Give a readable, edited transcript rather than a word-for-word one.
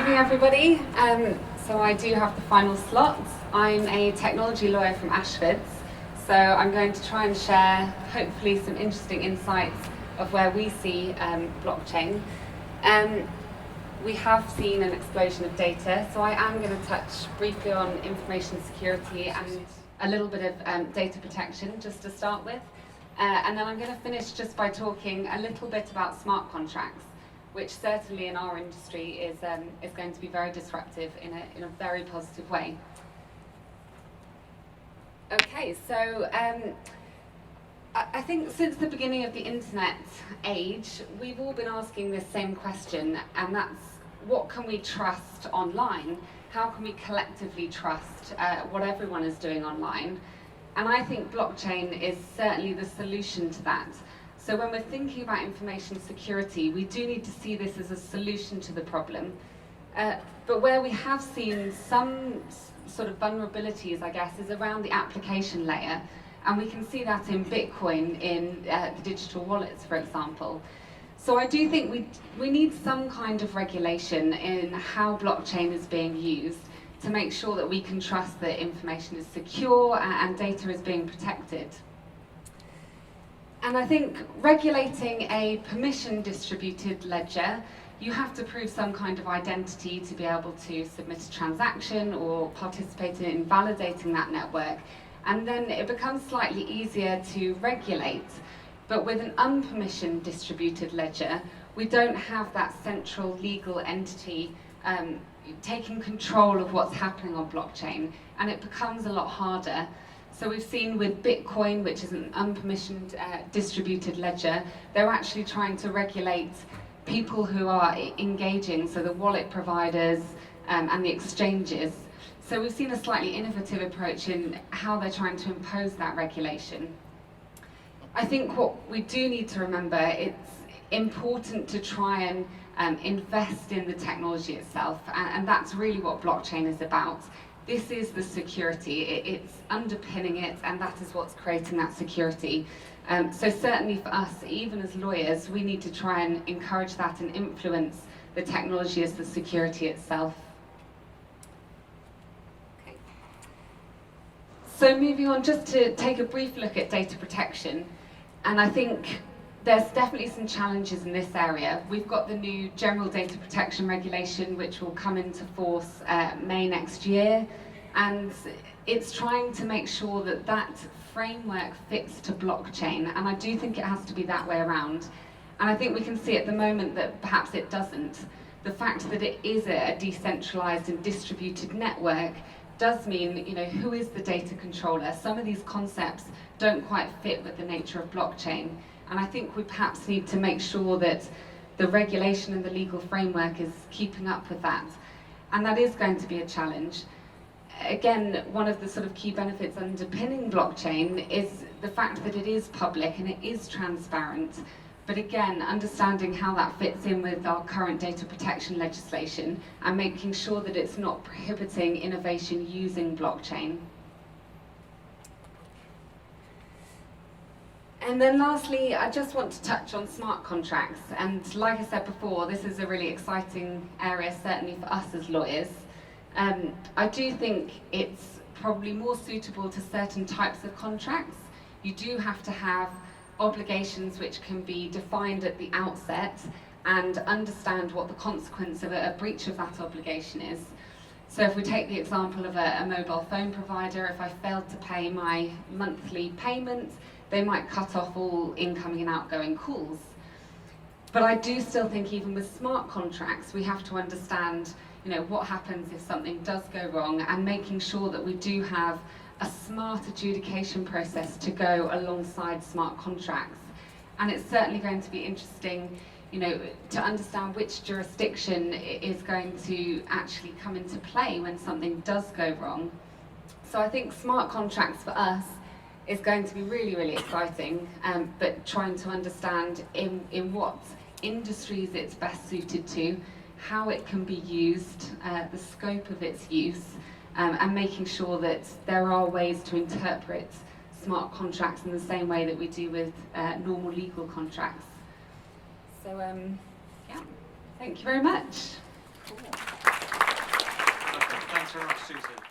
evening, everybody. So I do have the final slot. I'm a technology lawyer from Ashfords, so I'm going to try and share, hopefully, some interesting insights of where we see blockchain. We have seen an explosion of data, so I am going to touch briefly on information security and a little bit of data protection, just to start with. And then I'm going to finish just by talking a little bit about smart contracts, which certainly in our industry is going to be very disruptive in a very positive way. Okay, so I think since the beginning of the internet age, we've all been asking this same question, and that's, what can we trust online? How can we collectively trust what everyone is doing online? And I think blockchain is certainly the solution to that. So when we're thinking about information security, we do need to see this as a solution to the problem. But where we have seen some sort of vulnerabilities, I guess, is around the application layer. And we can see that in Bitcoin, in the digital wallets, for example. So I do think we need some kind of regulation in how blockchain is being used to make sure that we can trust that information is secure and data is being protected. And I think regulating a permission-distributed ledger, you have to prove some kind of identity to be able to submit a transaction or participate in validating that network. And then it becomes slightly easier to regulate. But with an unpermissioned distributed ledger, we don't have that central legal entity taking control of what's happening on blockchain, and it becomes a lot harder. So we've seen with Bitcoin, which is an unpermissioned distributed ledger, they're actually trying to regulate people who are engaging, so the wallet providers and the exchanges. So we've seen a slightly innovative approach in how they're trying to impose that regulation. I think what we do need to remember, it's important to try and invest in the technology itself, and that's really what blockchain is about. This is the security, it's underpinning it, and that is what's creating that security. So certainly for us, even as lawyers, we need to try and encourage that and influence the technology as the security itself. Okay. So moving on, just to take a brief look at data protection, and I think there's definitely some challenges in this area. We've got the new General Data Protection Regulation, which will come into force May next year, and it's trying to make sure that that framework fits to blockchain, and I do think it has to be that way around. And I think we can see at the moment that perhaps it doesn't. The fact that it is a decentralized and distributed network does mean, who is the data controller? Some of these concepts don't quite fit with the nature of blockchain. And I think we perhaps need to make sure that the regulation and the legal framework is keeping up with that. And that is going to be a challenge. Again, one of the sort of key benefits underpinning blockchain is the fact that it is public and it is transparent. But again, understanding how that fits in with our current data protection legislation and making sure that it's not prohibiting innovation using blockchain. And then lastly, I just want to touch on smart contracts. And like I said before, this is a really exciting area, certainly for us as lawyers. I do think it's probably more suitable to certain types of contracts. You do have to have obligations which can be defined at the outset and understand what the consequence of a breach of that obligation is. So if we take the example of a mobile phone provider, if I failed to pay my monthly payment, they might cut off all incoming and outgoing calls. But I do still think even with smart contracts, we have to understand, what happens if something does go wrong, and making sure that we do have a smart adjudication process to go alongside smart contracts. And it's certainly going to be interesting, to understand which jurisdiction is going to actually come into play when something does go wrong. So I think smart contracts for us is going to be really, really exciting, but trying to understand in what industries it's best suited to, how it can be used, the scope of its use, and making sure that there are ways to interpret smart contracts in the same way that we do with normal legal contracts. So, yeah, thank you very much. Cool. very much, Susie.